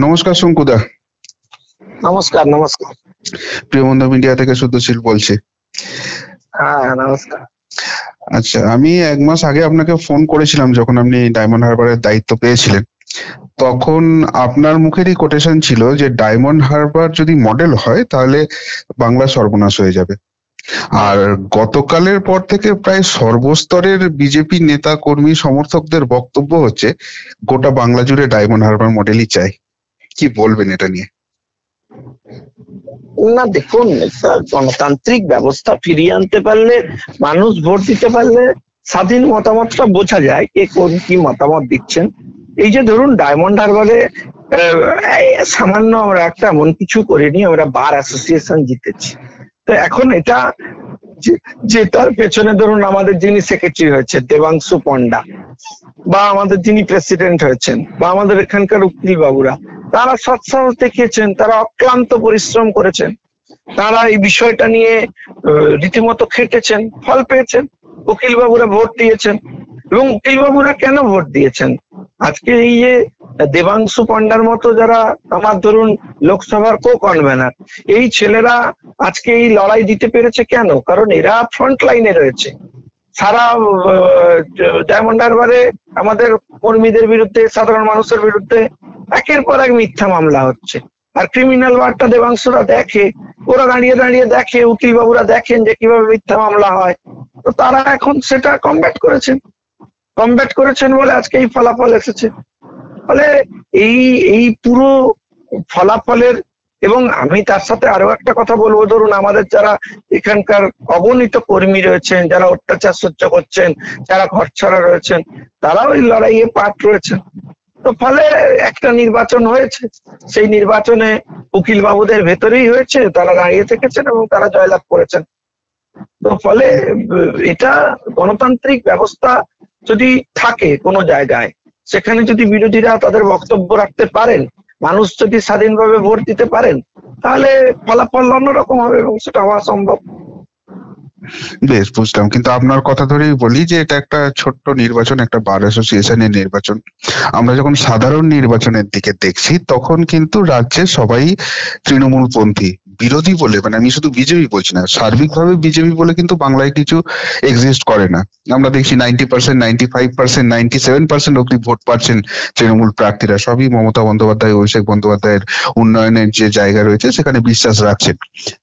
নমস্কার শঙ্কুদা। নমস্কার। নমস্কার। প্রিয় বন্ধু মিডিয়া থেকে শুদ্ধশীল বলছি। হ্যাঁ, নমস্কার। আচ্ছা, আমি 1 মাস আগে আপনাকে ফোন করেছিলাম যখন আপনি ডায়মন্ড হারবারের দায়িত্ব পেয়েছিলেন। তখন আপনার মুখেরই কোটেশন ছিল যে ডায়মন্ড হারবার যদি মডেল হয় তাহলে বাংলা সর্বনাশ হয়ে যাবে। আর গতকালের পর থেকে প্রায় সর্বস্তরের বিজেপি নেতা কর্মী সমর্থকদের বক্তব্য হচ্ছে গোটা বাংলা জুড়ে ডায়মন্ড হারবার মডেলই চাই। কি বলবেন এটা নিয়ে? না, দেখুন, একটা গণতান্ত্রিক ব্যবস্থা ফিরিয়ে আনতে পারলে, মানুষ ভোট দিতে পারলে স্বাধীন মতামতটা বোঝা যায় কে কোন কি মতামত দিচ্ছেন। এই যে ধরুন ডায়মন্ড হারবারে সামান্য আমরা একটা এমন কিছু করিনি, আমরা বার অ্যাসোসিয়েশন জিতেছি। তো এখন এটা জেতার পেছনে ধরুন আমাদের যিনি সেক্রেটারি হয়েছে দেবাংশু পণ্ডা, বা আমাদের যিনি প্রেসিডেন্ট হয়েছেন, বা আমাদের এখানকার উকিল বাবুরা, তারা সৎসাহস দেখিয়েছেন, তারা অক্লান্ত পরিশ্রম করেছেন, তারা এই বিষয়টা নিয়ে রীতিমতো খেটেছেন, ফল পেয়েছেন। উকিল বাবুরা ভোট দিয়েছেন। এবং উকিল বাবুরা কেন ভোট দিয়েছেন? আজকে এই যে দেবাংশু পণ্ডার মতো যারা আমার ধরুন লোকসভার কো-কনভেনার, এই ছেলেরা আজকে এই লড়াই দিতে পেরেছে কেন? কারণ এরা ফ্রন্ট লাইনে রয়েছে। সারা ডায়মন্ড হারবারে আমাদের কর্মীদের বিরুদ্ধে, সাধারণ মানুষের বিরুদ্ধে একের পর এক মিথ্যা মামলা হচ্ছে। আর ক্রিমিনাল ওয়ার্ডটা দেবাংশুরা দেখে, ওরা দাঁড়িয়ে দাঁড়িয়ে দেখে, উকিল বাবুরা দেখেন যে কিভাবে মিথ্যা মামলা হয়। তো তারা এখন সেটা কমব্যাট করেছেন বলে আজকে এই ফলাফল এসেছে। ফলে এই পুরো ফলাফলের, এবং আমি তার সাথে আরো একটা কথা বলবো, ধরুন আমাদের যারা এখানকার অগণিত কর্মী রয়েছেন, যারা অত্যাচার সহ্য করছেন, যারা ঘর ছাড়া রয়েছেন, তারাও এই লড়াইয়ে পার্ট রয়েছেন। তো ফলে একটা নির্বাচন হয়েছে, সেই নির্বাচনে উকিল বাবুদের ভেতরেই হয়েছে, তারা দাঁড়িয়ে থেকেছেন এবং তারা জয়লাভ করেছেন। তো ফলে এটা গণতান্ত্রিক ব্যবস্থা যদি থাকে কোনো জায়গায়, সেখানে যদি বিরোধীরা তাদের বক্তব্য রাখতে পারেন, মানুষ যদি স্বাধীনভাবে ভোট দিতে পারেন, তাহলে ফলাফল অন্যরকম হবে এবং সেটা হওয়া সম্ভব। বেশ, বুঝলাম। কিন্তু আপনার কথা ধরেই বলি যে এটা একটা ছোট্ট নির্বাচন, একটা বার অ্যাসোসিয়েশনের নির্বাচন। আমরা যখন সাধারণ নির্বাচনের দিকে দেখছি তখন কিন্তু রাজ্যে সবাই তৃণমূলপন্থী বিরোধী বলে, মানে আমি শুধু বিজেপি বলছি না, সার্বিকভাবে বিজেপি বলে কিন্তু বাংলায় কিছু এক্সিস্ট করে না। আমরা দেখছি 90%, 95%, 97% অব্দি ভোট পাচ্ছেন তৃণমূল প্রার্থীরা। সবই মমতা বন্দ্যোপাধ্যায়, অভিষেক বন্দ্যোপাধ্যায়ের উন্নয়নের যে জায়গা রয়েছে সেখানে বিশ্বাস রাখছেন।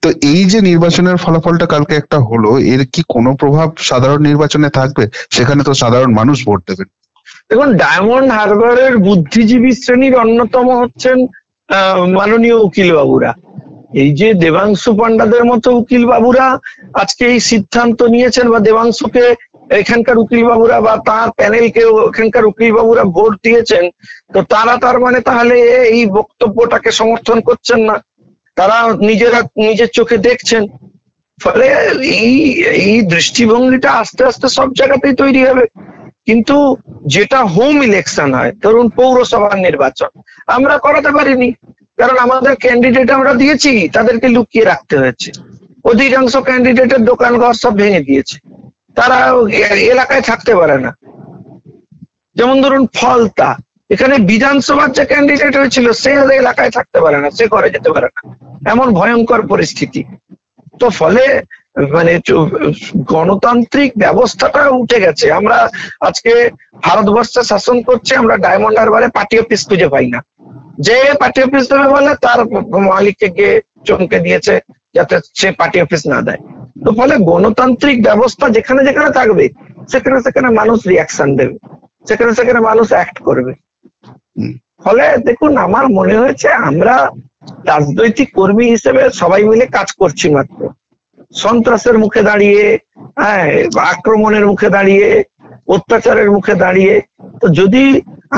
তো এই যে নির্বাচনের ফলাফলটা কালকে একটা হলো, এর কি কোনো প্রভাব সাধারণ নির্বাচনে থাকবে? সেখানে তো সাধারণ মানুষ ভোট দেবেন। দেখুন, ডায়মন্ড হারবারের বুদ্ধিজীবী শ্রেণীর অন্যতম হচ্ছেন মাননীয় উকিল বাবুরা। এই যে দেবাংশু পণ্ডাদের মতো উকিল বাবুরা আজকে এই সিদ্ধান্ত নিয়েছেন, বা দেবাংশুকে এখানকার উকিল বাবুরা বা তার প্যানেলকে এখানকার উকিল বাবুরা ভোট দিয়েছেন, তো তারা তার মানে তাহলে এই বক্তব্যটাকে সমর্থন করছেন না, তারা নিজের চোখে দেখছেন। ফলে এই দৃষ্টিভঙ্গিটা আস্তে আস্তে সব জায়গাতেই তৈরি হবে। কিন্তু যেটা হোম ইলেকশন হয়, ধরুন পৌরসভার নির্বাচন, আমরা করাতে পারিনি, কারণ আমাদের ক্যান্ডিডেট আমরা দিয়েছি, তাদেরকে লুকিয়ে রাখতে হয়েছে। অধিকাংশ ক্যান্ডিডেটের দোকান ঘর সব ভেঙে দিয়েছে, তারা এলাকায় থাকতে পারে না। যেমন ধরুন ফলতা, এখানে বিধানসভার যে ক্যান্ডিডেট হয়েছিল সে এলাকায় থাকতে পারে না, সে ঘরে যেতে পারে না, এমন ভয়ঙ্কর পরিস্থিতি। তো ফলে মানে গণতান্ত্রিক ব্যবস্থাটা উঠে গেছে। আমরা আজকে ভারতবর্ষে শাসন করছে, আমরা ডায়মন্ড হারবারে পার্টি অফিস খুঁজে পাই না। যে পার্টি অফিস দেবে বলে তার মালিককে গিয়ে চমকে দিয়েছে যাতে সে পার্টি অফিস না দেয়। তো ফলে গণতান্ত্রিক ব্যবস্থা যেখানে যেখানে থাকবে সেখানে সেখানে মানুষ রিয়াকশন দেবে, সেখানে সেখানে মানুষ অ্যাক্ট করবে। ফলে দেখুন, আমার মনে হয়েছে আমরা রাজনৈতিক কর্মী হিসেবে সবাই মিলে কাজ করছি মাত্র। সন্ত্রাসের মুখে দাঁড়িয়ে, আক্রমণের মুখে দাঁড়িয়ে, অত্যাচারের মুখে দাঁড়িয়ে, তো যদি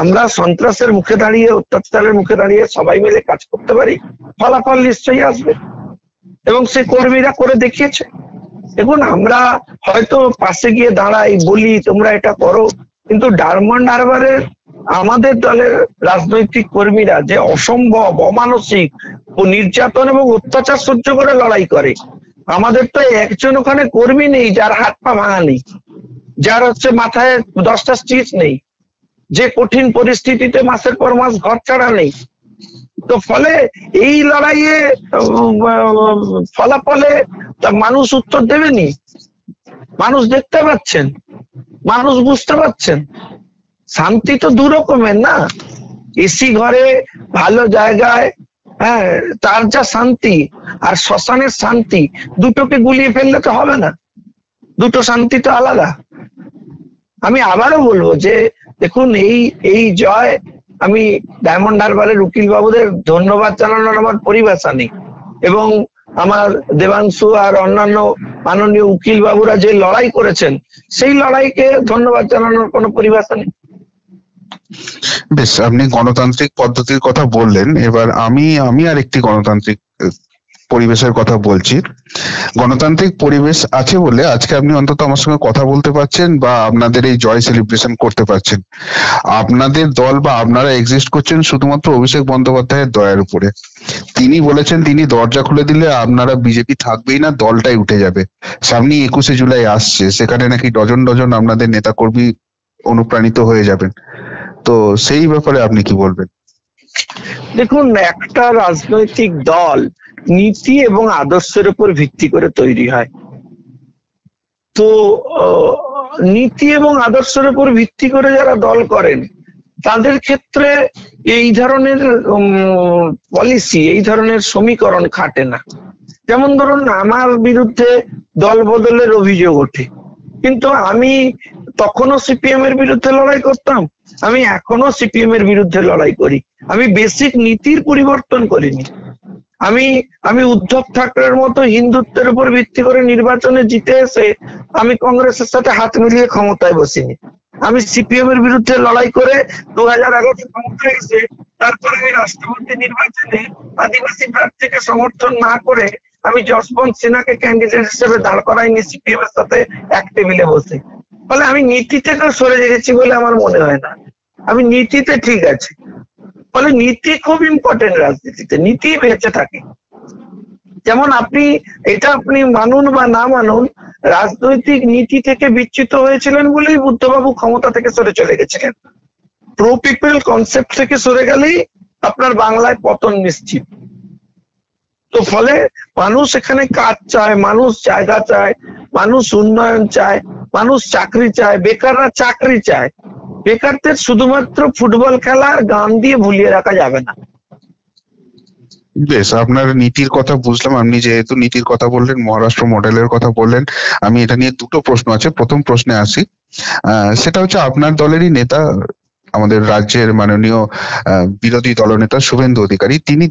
আমরা সন্ত্রাসের মুখে দাঁড়িয়ে, অত্যাচারের মুখে দাঁড়িয়ে সবাই মিলে কাজ করতে পারি, ফলাফল নিশ্চয়ই আসবে। এবং সে কর্মীরা করে দেখিয়েছে। দেখুন, আমরা হয়তো পাশে গিয়ে দাঁড়াই, বলি তোমরা এটা করো, কিন্তু ডায়মন্ড হারবারের আমাদের দলের রাজনৈতিক কর্মীরা যে অসম্ভব অমানসিক ও নির্যাতন এবং অত্যাচার সহ্য করে লড়াই করে। আমাদের তো একজন ওখানে কর্মী নেই যার হাত পা ভাঙা নেই, যার হচ্ছে মাথায় 10টা স্টিচ নেই, যে কঠিন পরিস্থিতিতে মাসের পর মাস ঘর ছাড়া নেই। তো ফলে এই লড়াইয়ে ফলাফলে মানুষ উত্তর দেবেনি। মানুষ দেখতে পাচ্ছেন, মানুষ বুঝতে পারছেন। শান্তি তো দু রকমের না, এসি ঘরে ভালো জায়গায়, হ্যাঁ, তার যা শান্তি আর শ্মশানের শান্তি, দুটোকে গুলিয়ে ফেললে তো হবে না, দুটো শান্তি তো আলাদা। আমি আবারও বলবো যে দেখুন, এই জয়, আমি ডায়মন্ড হারবারের উকিল বাবুদের ধন্যবাদ জানানোর আমার পরিভাষা নেই, এবং আমার দেবাংশু আর অন্যান্য মাননীয় উকিল বাবুরা যে লড়াই করেছেন সেই লড়াইকে ধন্যবাদ জানানোর কোনো পরিভাষা নেই। বেশ, আপনি গণতান্ত্রিক পদ্ধতির কথা বললেন, এবার আমি আর একটি গণতান্ত্রিক পরিবেশের কথা বলছি। গণতান্ত্রিক পরিবেশ আছে বলে আজকে আপনি অন্তত আমার সঙ্গে কথা বলতে পারছেন বা আপনাদের এই জয় সেলিব্রেশন করতে পারছেন। আপনাদের দল বা আপনারা এক্সিস্ট করছেন শুধুমাত্র অভিষেক বন্দ্যোপাধ্যায়ের দয়ার উপরে। তিনি বলেছেন তিনি দরজা খুলে দিলে আপনারা বিজেপি থাকবেই না, দলটাই উঠে যাবে। সামনে 21শে জুলাই আসছে, সেখানে নাকি ডজন ডজন আপনাদের নেতাকর্মী অনুপ্রাণিত হয়ে যাবেন। তো সেই ব্যাপারে আপনি কি বলবেন? দেখুন, একটা রাজনৈতিক দল নীতি এবং আদর্শের উপর ভিত্তি করে তৈরি হয়। তো নীতি এবং আদর্শের উপর ভিত্তি করে যারা দল করেন তাদের ক্ষেত্রে এই ধরনের পলিসি, এই ধরনের সমীকরণ খাটে না। যেমন ধরুন, আমার বিরুদ্ধে দল বদলের অভিযোগ ওঠে, কিন্তু আমি তখনও সিপিএম এর বিরুদ্ধে লড়াই করতাম, আমি এখনো সিপিএম এর বিরুদ্ধে লড়াই করি। আমি বেসিক নীতির পরিবর্তন করিনি। আমি উদ্ধব ঠাকরের মতো হিন্দুত্বের উপর ভিত্তি করে নির্বাচনে জিতে এসে আমি কংগ্রেসের সাথে হাত মিলিয়ে ক্ষমতায় বসিনি। আমি সিপিএম এর বিরুদ্ধে লড়াই করে 2011 ক্ষমতায় এসে তারপরে রাষ্ট্রপতি নির্বাচনে আদিবাসী প্রার্থীকে সমর্থন না করে আমি যশবন্ত সিনহাকে ক্যান্ডিডেট হিসেবে দাঁড় করাইনি সিপিএম এর সাথে এক টেবিলে বসে। ফলে আমি নীতি থেকে সরে গেছি বলে আমার মনে হয় না, আমি নীতিতে ঠিক আছে। ফলে নীতি খুব ইম্পর্টেন্ট রাজনীতিতে, নীতি বেঁচে থাকে। যেমন আপনি মানুন বা না মানুন, রাজনৈতিক নীতি থেকে বিচ্যুত হয়েছিলেন বলেই বুদ্ধবাবু ক্ষমতা থেকে সরে চলে গেছিলেন। প্রো পিপল কনসেপ্ট থেকে সরে গেলেই আপনার বাংলায় পতন নিশ্চিত। তো ফলে মানুষ এখানে কাজ চায়, মানুষ জায়গা চায়, মানুষ উন্নয়ন চায়, মানুষ চাকরি চায়, বেকাররা চাকরি চায়। বেকারদের শুধুমাত্র ফুটবল খেলা আর গান দিয়ে ভুলিয়ে রাখা যাবে না। বেশ, আপনার নীতির কথা বুঝলাম। আপনি যেহেতু নীতির কথা বললেন, মহারাষ্ট্র মডেলের কথা বললেন, আমি এটা নিয়ে দুটো প্রশ্ন আছে। প্রথম প্রশ্নে আসি, সেটা হচ্ছে আপনার দলেরই নেতা, আমাদের রাজ্যের মাননীয় বিরোধী দলনেতা শুভেন্দু অধিকারী, তিনি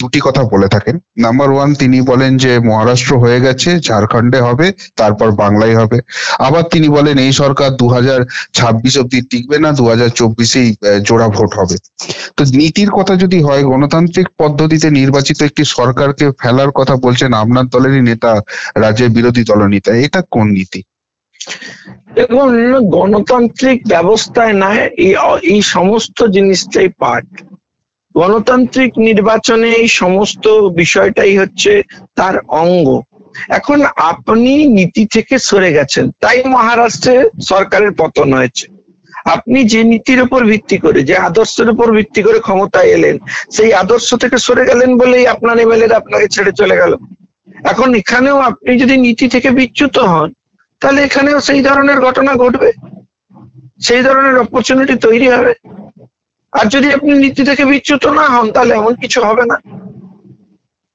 দুটি কথা বলে থাকেন। নাম্বার ওয়ান, তিনি বলেন যে মহারাষ্ট্র হয়ে গেছে, ঝাড়খণ্ডে হবে, তারপর বাংলায় হবে। আবার তিনি বলেন এই সরকার 2026 অব্দি টিকবে না, 2024-এই জোড়া ভোট হবে। তো নীতির কথা যদি হয়, গণতান্ত্রিক পদ্ধতিতে নির্বাচিত একটি সরকারকে ফেলার কথা বলছেন আপনার দলেরই নেতা, রাজ্যের বিরোধী দলনেতা, এটা কোন নীতি? দেখুন, গণতান্ত্রিক ব্যবস্থায় না এই সমস্ত জিনিসটাই পার্ট। গণতান্ত্রিক নির্বাচনে এই সমস্ত বিষয়টাই হচ্ছে তার অঙ্গ। এখন আপনি নীতি থেকে সরে গেছেন, তাই মহারাষ্ট্রে সরকারের পতন হয়েছে। আপনি যে নীতির উপর ভিত্তি করে, যে আদর্শের উপর ভিত্তি করে ক্ষমতায় এলেন, সেই আদর্শ থেকে সরে গেলেন বলেই আপনার এমএলএ আপনাকে ছেড়ে চলে গেল। এখন এখানেও আপনি যদি নীতি থেকে বিচ্যুত হন, তাহলে এখানেও সেই ধরনের ঘটনা ঘটবে, সেই ধরনের অপরচুনিটি তৈরি হবে। আর যদি আপনি নীতি থেকে বিচ্যুত না হন, তাহলে এমন কিছু হবে না।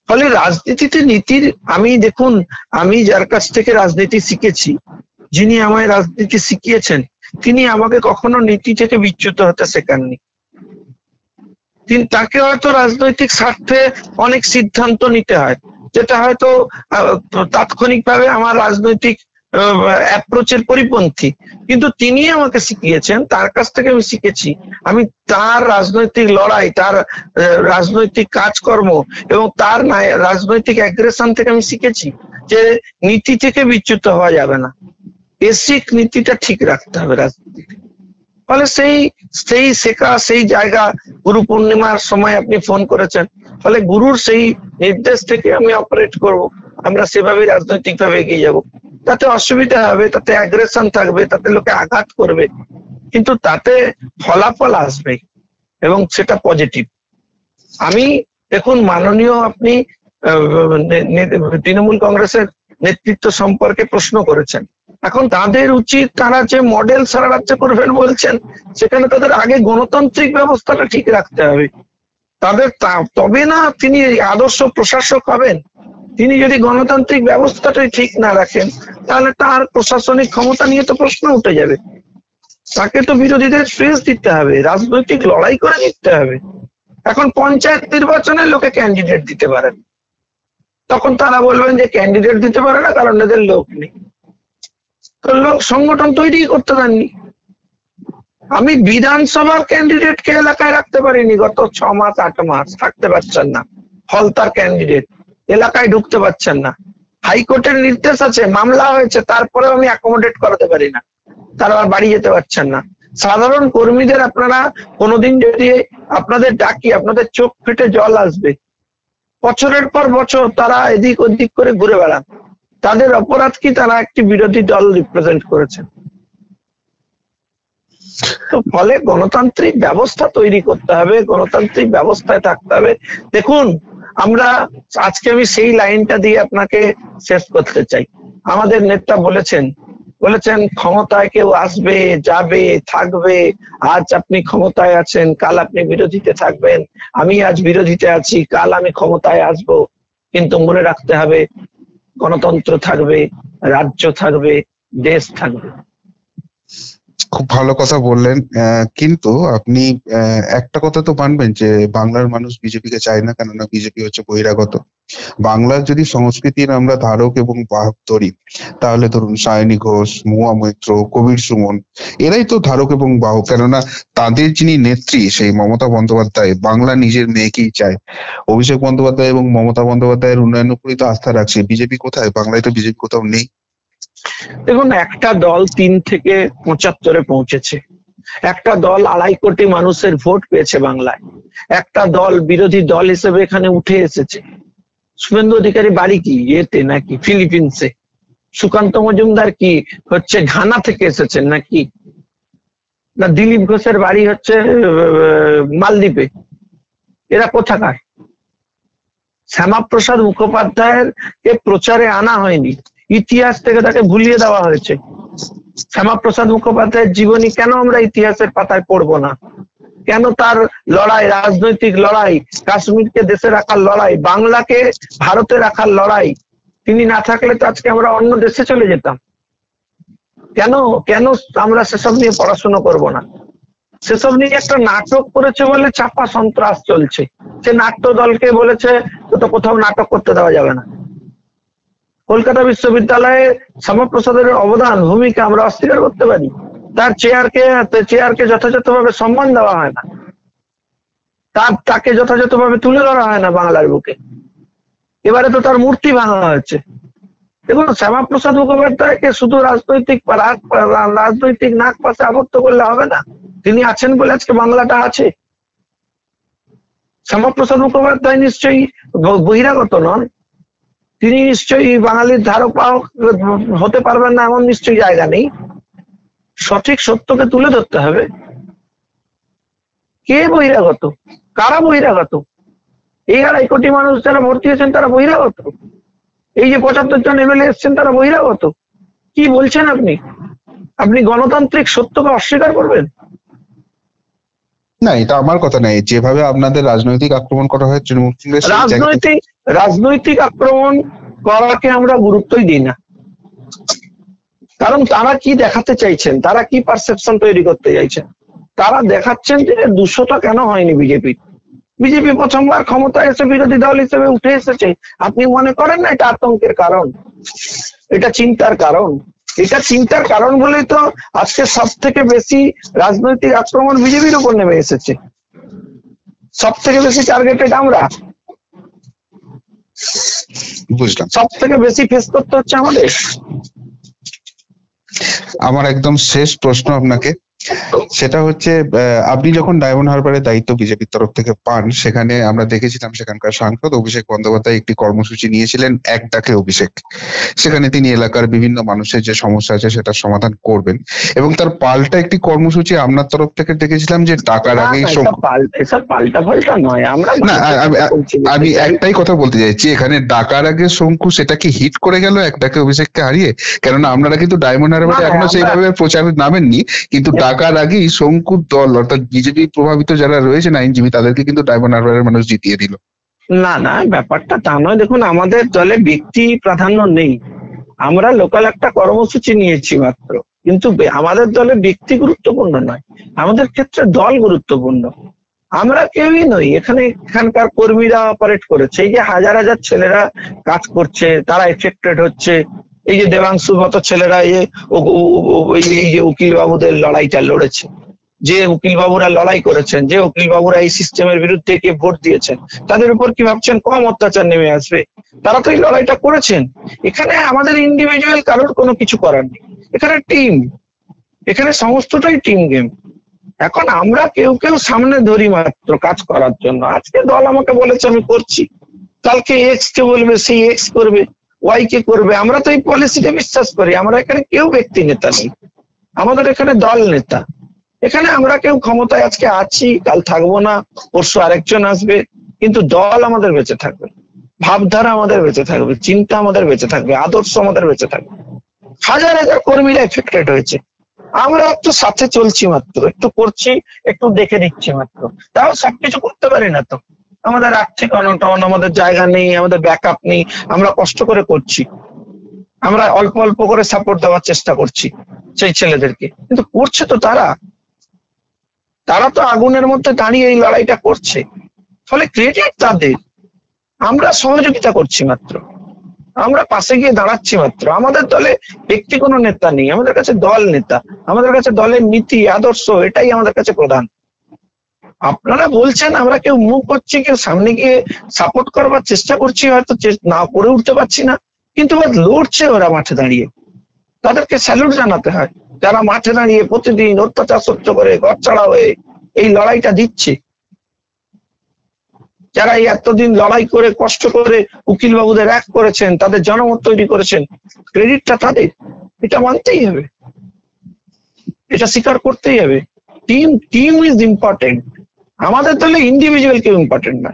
ফলে রাজনীতিতে নীতির, আমি যার কাছ থেকে রাজনীতি শিখেছি, যিনি আমায় রাজনীতি শিখিয়েছেন, তিনি আমাকে কখনো নীতি থেকে বিচ্যুত হতে শেখাননি। তাকে হয়তো রাজনৈতিক স্বার্থে অনেক সিদ্ধান্ত নিতে হয়, যেটা হয়তো তাৎক্ষণিকভাবে আমার রাজনৈতিক অ্যাপ্রোচের পরিপন্থী, কিন্তু তিনি আমাকে শিখিয়েছেন, তার কাছ থেকে আমি শিখেছি। আমি তার রাজনৈতিক লড়াই, তার রাজনৈতিক কাজকর্ম এবং তার রাজনৈতিক অ্যাগ্রেশন থেকে আমি শিখেছি যে নীতি থেকে বিচ্যুত হওয়া যাবে না, বেসিক নীতিটা ঠিক রাখতে হবে রাজনীতিতে। ফলে সেই শেখা, সেই জায়গা, গুরু পূর্ণিমার সময় আপনি ফোন করেছেন, ফলে গুরুর সেই নির্দেশ থেকে আমি অপারেট করব। আমরা সেভাবে রাজনৈতিক ভাবে এগিয়ে যাব। তাতে অসুবিধা হবে, তাতে অ্যাগ্রেশন থাকবে, তাতে লোকে আঘাত করবে, কিন্তু তাতে ফলাফল আসবে এবং সেটা পজিটিভ। আমি দেখুন, মাননীয় আপনি তৃণমূল কংগ্রেসের নেতৃত্ব সম্পর্কে প্রশ্ন করেছেন। এখন তাদের উচিত, তারা যে মডেল সারা রাজ্যে করবেন বলছেন, সেখানে তাদের আগে গণতান্ত্রিক ব্যবস্থাটা ঠিক রাখতে হবে। তাদের তবে না তিনি আদর্শ প্রশাসক হবেন। তিনি যদি গণতান্ত্রিক ব্যবস্থাটাই ঠিক না রাখেন, তাহলে তার প্রশাসনিক ক্ষমতা নিয়ে তো প্রশ্ন উঠে যাবে। তাকে তো বিরোধীদের স্পেস দিতে হবে, রাজনৈতিক লড়াই করে জিততে হবে। এখন পঞ্চায়েত নির্বাচনে লোকে ক্যান্ডিডেট দিতে পারেন, তখন তারা বলবেন যে ক্যান্ডিডেট দিতে পারে না কারণ এদের লোক নেই। তো লোক সংগঠন তৈরি করতে দেননি। আমি বিধানসভার ক্যান্ডিডেটকে এলাকায় রাখতে পারিনি গত 6 মাস 8 মাস, থাকতে পারছেন না। ফলতার ক্যান্ডিডেট এলাকায় ঢুকতে পারছেন না। হাইকোর্টের নির্দেশ আছে, মামলা হয়েছে, তারপরেও আমি অ্যাকোমোডেট করাতে পারি না, তারা আর বাড়ি যেতে পারছেন না। সাধারণ কর্মীদের আপনারা কোনোদিন যদি আপনাদের ডাকি, আপনাদের চোখ ফেটে জল আসবে। বছরের পর বছর তারা এদিক ওদিক করে ঘুরে বেড়ান। তাদের অপরাধ কি? তারা একটি বিরোধী দল রিপ্রেজেন্ট করেছেন। তো ফলে গণতান্ত্রিক ব্যবস্থা তৈরি করতে হবে, গণতান্ত্রিক ব্যবস্থায় থাকতে হবে। দেখুন, আমরা আজকে আমি সেই লাইনটা দিয়ে আপনাকে শেষ করতে চাই। আমাদের নেতা বলেছেন ক্ষমতায় কেউ আসবে, যাবে, থাকবে। আজ আপনি ক্ষমতায় আছেন, কাল আপনি বিরোধীতে থাকবেন। আমি আজ বিরোধীতে আছি, কাল আমি ক্ষমতায় আসব। কিন্তু মনে রাখতে হবে, গণতন্ত্র থাকবে, রাজ্য থাকবে, দেশ থাকবে। খুব ভালো কথা বললেন। কিন্তু আপনি একটা কথা তো মানবেন যে বাংলার মানুষ বিজেপিকে চায় না, কেননা বিজেপি হচ্ছে বহিরাগত। বাংলার যদি সংস্কৃতির আমরা ধারক এবং বাহক ধরি, তাহলে ধরুন সায়নী ঘোষ, মহুয়া মৈত্র, কবির সুমন, এরাই তো ধারক এবং বাহক। কেননা তাদের যিনি নেত্রী সেই মমতা বন্দ্যোপাধ্যায় বাংলা নিজের মেয়েকেই চায়। অভিষেক বন্দ্যোপাধ্যায় এবং মমতা বন্দ্যোপাধ্যায়ের উন্নয়নের উপরই তো আস্থা রাখছে। বিজেপি কোথায়? বাংলায় তো বিজেপি কোথাও নেই। দেখুন, একটা দল 3 থেকে 75-এ পৌঁছেছে, একটা দল 2.5 কোটি মানুষের ভোট পেয়েছে বাংলায়, একটা দল বিরোধী দল হিসেবে এখানে উঠে এসেছে। শুভেন্দু অধিকারী বাড়ি কি এতে নাকি ফিলিপিন্সে? সুকান্ত মজুমদার কি হচ্ছে ঘানা থেকে এসেছেন নাকি? না দিলীপ ঘোষের বাড়ি হচ্ছে মালদ্বীপে? এরা কোথাকার? শ্যামাপ্রসাদ মুখোপাধ্যায়ের কে প্রচারে আনা হয়নি, ইতিহাস থেকে তাকে ভুলিয়ে দেওয়া হয়েছে। শ্যামাপ্রসাদ মুখোপাধ্যায়ের জীবনী কেন আমরা ইতিহাসের পাতায় পড়বো না? কেন তার লড়াই, রাজনৈতিক লড়াই, কাশ্মীরকে দেশে রাখার লড়াই, বাংলাকে ভারতে রাখার লড়াই, তিনি না থাকলে তো আজকে আমরা অন্য দেশে চলে যেতাম। কেন কেন আমরা সেসব নিয়ে পড়াশোনা করব না? সেসব নিয়ে একটা নাটক করেছে বলে চাপা সন্ত্রাস চলছে। সে নাট্য দলকে বলেছে তো কোথাও নাটক করতে দেওয়া যাবে না। কলকাতা বিশ্ববিদ্যালয়ে শ্যামাপ্রসাদের অবদান, ভূমিকা আমরা অস্বীকার করতে পারি? তার চেয়ারকে যথাযথভাবে সম্মান দেওয়া হয় না, তাকে যথাযথভাবে তুলে ধরা হয় না বাংলার বুকে। এবারে তো তার মূর্তি ভাঙা হয়েছে। দেখুন, শ্যামাপ্রসাদ মুখোপাধ্যায়কে শুধু রাজনৈতিক নাক পাশে আবদ্ধ করলে হবে না। তিনি আছেন বলে আজকে বাংলাটা আছে। শ্যামাপ্রসাদ মুখোপাধ্যায় নিশ্চয়ই বহিরাগত নন, তিনি নিশ্চয়ই বাঙালির ধারক বাহক হতে পারবেন না এমন নিশ্চয়ই জায়গা নেই। সঠিক সত্যকে তুলে ধরতে হবে। কে বহিরাগত? কারা বহিরাগত? এই 2.5 কোটি মানুষ যারা ভর্তি হয়েছেন তারা বহিরাগত? এই যে 75 জন এমএলএ এসছেন তারা বহিরাগত? কি বলছেন আপনি? আপনি গণতান্ত্রিক সত্যকে অস্বীকার করবেন? না, এটা আমার কথা নাই। যেভাবে আপনাদের রাজনৈতিক আক্রমণ করা হয় তৃণমূল কংগ্রেস, রাজনৈতিক আক্রমণ করাকে আমরা গুরুত্বই দিই না। কারণ তারা কি দেখাতে চাইছেন, তারা কি পারসেপশন তৈরি করতে চাইছেন? তারা দেখাচ্ছেন যে 200টা কেন হয়নি বিজেপি প্রথমবার ক্ষমতায় এসে বিরোধী দল হিসেবে উঠে এসেছে। আপনি মনে করেন না এটা আতঙ্কের কারণ? এটা চিন্তার কারণ? এটা চিন্তার কারণ বলেই তো আজকে সব থেকে বেশি রাজনৈতিক আক্রমণ বিজেপির উপর নেমে এসেছে। সব থেকে বেশি টার্গেটেড আমরা, বুঝলাম। সব থেকে বেশি ফেস করতে হচ্ছে আমাদের। আমার একদম শেষ প্রশ্ন আপনাকে, সেটা হচ্ছে আপনি যখন ডায়মন্ড হারবারের দায়িত্ব বিজেপির তরফ থেকে পান, সেখানে আমরা দেখেছিলাম সেখানকার সাংসদ অভিষেক বন্দ্যোপাধ্যায় একটি কর্মসূচি নিয়েছিলেন, এক ডাকে অভিষেক। সেখানে তিনি এলাকার বিভিন্ন মানুষের যে সমস্যা আছে সেটার সমাধান করবেন, এবং তার পাল্টা একটি কর্মসূচি আপনার তরফ থেকে দেখেছিলাম যে ডাকার আগেই পাল্টা পাল্টা নয়, আমরা না, আমি একটাই কথা বলতে চাইছি, এখানে ডাকার আগে শঙ্কু সেটা কি হিট করে গেল এক ডাকে অভিষেককে হারিয়ে? কেননা আপনারা কিন্তু ডায়মন্ড হারবারে এখনো সেইভাবে প্রচারে নামেননি, কিন্তু ডাকার আগেই শঙ্কুর দল অর্থাৎ বিজেপি প্রভাবিত যারা রয়েছেন আইনজীবী, তাদেরকে কিন্তু ডায়মন্ড হারবারের মানুষ জিতিয়ে দিল। না না, ব্যাপারটা তা নয়। দেখুন, আমাদের দলে ব্যক্তি প্রাধান্য নেই, আমরা লোকাল একটা কর্মসূচি নিয়েছি মাত্র, কিন্তু আমাদের দলে ব্যক্তি গুরুত্বপূর্ণ নয়, আমাদের ক্ষেত্রে দল গুরুত্বপূর্ণ। আমরা কেউই নই, এখানকার কর্মীরা অপারেট করেছে। এই যে হাজার হাজার ছেলেরা কাজ করছে, তারা এফেক্টেড হচ্ছে। এই যে দেবাংশু মতো ছেলেরা এই যে উকিল বাবুদের লড়াইটা লড়েছে, যে উকিল বাবুরা লড়াই করেছেন, যে উকিল বাবুরা এই সিস্টেমের বিরুদ্ধে গিয়ে ভোট দিয়েছেন, তাদের উপর কি ভাবছেন কম অত্যাচার নেমে আসবে? তারা তো এই লড়াইটা করেছেন। এখানে আমাদের ইন্ডিভিজুয়াল কারোর কোনো কিছু করার নেই, এখানে টিম, এখানে সমস্তটাই টিম গেম। এখন আমরা কেউ কেউ সামনে ধরি মাত্র কাজ করার জন্য। আজকে দল আমাকে বলেছে আমি করছি, কালকে এক্স কে বলবে, সেই এক্স করবে, ওয়াই কে করবে। আমরা তো এই পলিসিতে বিশ্বাস করি। আমরা এখানে কেউ ব্যক্তি নেতা নেই, আমাদের এখানে দল নেতা। এখানে আমরা কেউ ক্ষমতায় আজকে আছি, কাল থাকবো না, পরশু আরেকজন আসবে, কিন্তু দল আমাদের বেঁচে থাকবে, ভাবধারা আমাদের বেঁচে থাকবে, চিন্তা আমাদের বেঁচে থাকবে, আদর্শ আমাদের বেঁচে থাকবে। হাজার হাজার কর্মীরা এফেক্টেড হয়েছে, আমরা একটু সাথে চলছি মাত্র, একটু করছি, একটু দেখে নিচ্ছি মাত্র। তাও সবকিছু করতে পারি না তো, আমাদের আর্থিক অনটন, আমাদের জায়গা নেই, আমাদের ব্যাকআপ নেই। আমরা কষ্ট করে করছি, আমরা অল্প অল্প করে সাপোর্ট দেওয়ার চেষ্টা করছি সেই ছেলেদেরকে, কিন্তু করছে তো তারা তো আগুনের মধ্যে দাঁড়িয়ে এই লড়াইটা করছে, ফলে ক্রেডিট তাদের। আমরা সহযোগিতা করছি মাত্র, আমরা পাশে গিয়ে দাঁড়াচ্ছি মাত্র। আমাদের দলে ব্যক্তি কোনো নেতা নেই, আমাদের কাছে দল নেতা, আমাদের কাছে দলের নীতি আদর্শ, এটাই আমাদের কাছে প্রধান। আপনারা বলছেন আমরা কেউ মুভ করছি, কেউ সামনে গিয়ে সাপোর্ট করবার চেষ্টা করছি, হয়তো না করে উঠতে পারছি না, কিন্তু লড়ছে ওরা মাঠে দাঁড়িয়ে, তাদেরকে স্যালুট জানাতে হয়। যারা মাঠে দাঁড়িয়ে প্রতিদিন অত্যাচার সহ্য করে ঘর ছাড়া হয়ে এই লড়াইটা দিচ্ছে, যারা এই এতদিন লড়াই করে কষ্ট করে উকিল বাবুদের এক করেছেন, তাদের জনমত তৈরি করেছেন, ক্রেডিটটা তাদের, এটা মানতেই হবে, এটা স্বীকার করতেই হবে। Team is important. আমাদের দলে ইন্ডিভিজুয়াল কেউ ইম্পর্টেন্ট না,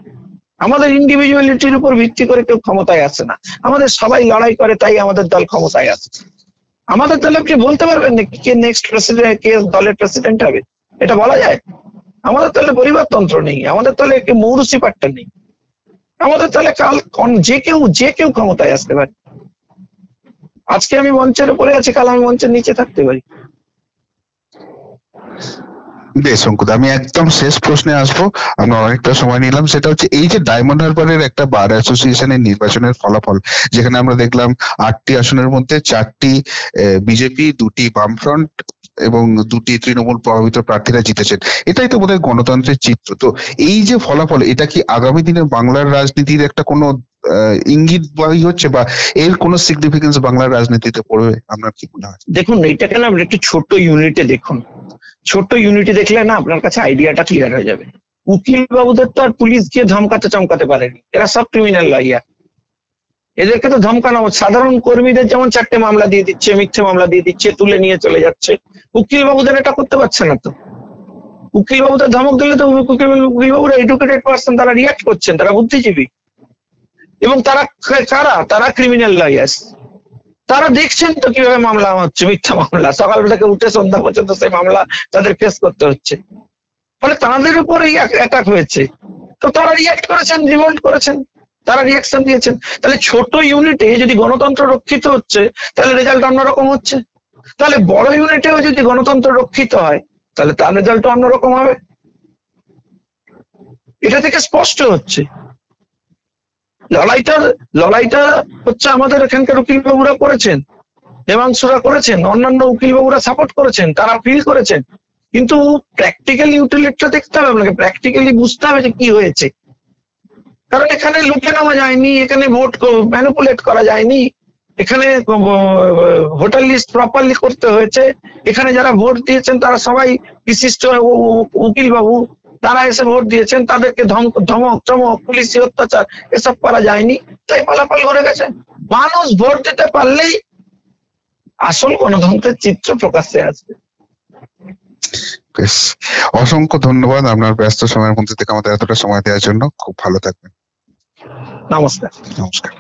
আমাদের ইন্ডিভিজুয়ালিটির উপর ভিত্তি করে কেউ ক্ষমতায় আসে না, আমাদের সবাই লড়াই করে, তাই আমাদের দল ক্ষমতায় আসে। আমাদের দলে আপনি বলতে পারবেন না কে নেক্সট প্রেসিডেন্ট, কে দলের প্রেসিডেন্ট হবে? এটা বলা যায়? আমাদের দলে পরিবারতন্ত্র নেই, আমাদের দলে মৌরুসি পাট্টা নেই, আমাদের দলে কাল যে কেউ ক্ষমতায় আসতে পারে। আজকে আমি মঞ্চের উপরে আছি, কাল আমি মঞ্চের নিচে থাকতে পারি। বেশ অঙ্কুদ, আমি একদম শেষ প্রশ্নে আসবো, আমরা অনেকটা সময় নিলাম। সেটা হচ্ছে এই যে ডায়মন্ড হারবারের একটা বার অ্যাসোসিয়েশনের নির্বাচনের ফলাফল, যেখানে আমরা দেখলাম 8টি আসনের মধ্যে 4টি বিজেপি, 2টি বামফ্রন্ট এবং 2টি তৃণমূল প্রভাবিত প্রার্থীরা জিতেছেন। এটাই তো বোধহয় গণতন্ত্রের চিত্র। তো এই যে ফলাফল, এটা কি আগামী দিনে বাংলার রাজনীতির একটা কোনো ইঙ্গিত হচ্ছে, বা এর কোনো সিগনিফিকেন্স বাংলার রাজনীতিতে পড়বে? আপনার কি মনে হয়? দেখুন, এইটাকে না একটু ছোট ইউনিটে দেখুন, ছোট ইউনিটে দেখলে না আপনার কাছে আইডিয়াটা ক্লিয়ার হয়ে যাবে। উকিল বাবুদের তো আর পুলিশ গিয়ে চমকাতে পারেনি, এরা সব ক্রিমিনাল লয়ার, এদেরকে তো ধমকানো। সাধারণ কর্মীদের যেমন 4টে মামলা দিয়ে দিচ্ছে, মিথ্যে মামলা দিয়ে দিচ্ছে, তুলে নিয়ে চলে যাচ্ছে, উকিল বাবুদের এটা করতে পারছে না। তো উকিল বাবুদের ধমক দিলে তো উকিল বাবুরা এডুকেটেড পার্সন, তারা রিয়াক্ট করছেন, তারা বুদ্ধিজীবী, এবং তারা ক্রিমিনাল লয়ার্স। তারা দেখছেন তো কিভাবে মামলা হচ্ছে, মিথ্যা মামলা, সকালবেলা থেকে উঠে সন্ধ্যা পর্যন্ত সেই মামলা তাদের ফেস করতে হচ্ছে। ফলে তাদের উপর এই অ্যাটাক হয়েছে, তো তারা রিয়াক্ট করেছেন, রিভোল্ট করেছেন, তারা রিয়াকশন দিয়েছেন। তাহলে ছোট ইউনিটে যদি গণতন্ত্র রক্ষিত হচ্ছে, তাহলে রেজাল্ট অন্যরকম হচ্ছে। তাহলে বড় ইউনিটেও যদি গণতন্ত্র রক্ষিত হয়, তাহলে তার রেজাল্ট অন্যরকম হবে। এটা থেকে স্পষ্ট হচ্ছে লড়াইটা হচ্ছে আমাদের এখানকার উকিল বাবুরা করেছেন, দেবাংশুরা করেছেন, অন্যান্য উকিল বাবুরা সাপোর্ট করেছেন, তারা ফিল করেছেন। কিন্তু প্র্যাকটিক্যালি ইউটিলিটিটা দেখতে হবে আপনাকে, প্র্যাকটিক্যালি বুঝতে হবে যে কি হয়েছে। কারণ এখানে লুটে নেওয়া যায়নি, এখানে ভোট ম্যানিপুলেট করা যায়নি, এখানে ভোটার লিস্ট প্রপারলি করতে হয়েছে। এখানে যারা ভোট দিয়েছেন তারা সবাই বিশিষ্ট উকিল বাবু, তারা এসে ভোট দিয়েছেন, তাদেরকে ধমক চমক পুলিশি অত্যাচার এসব করা যায়নি, তাই ফলাফল ঘুরে গেছে। মানুষ ভোট দিতে পারলেই আসল গণতন্ত্রের চিত্র প্রকাশ্যে আসবে। বেশ, অসংখ্য ধন্যবাদ আপনার ব্যস্ত সময়ের মধ্যে থেকে আমাদের এতটা সময় দেওয়ার জন্য। খুব ভালো থাকবেন। নমস্কার। নমস্কার।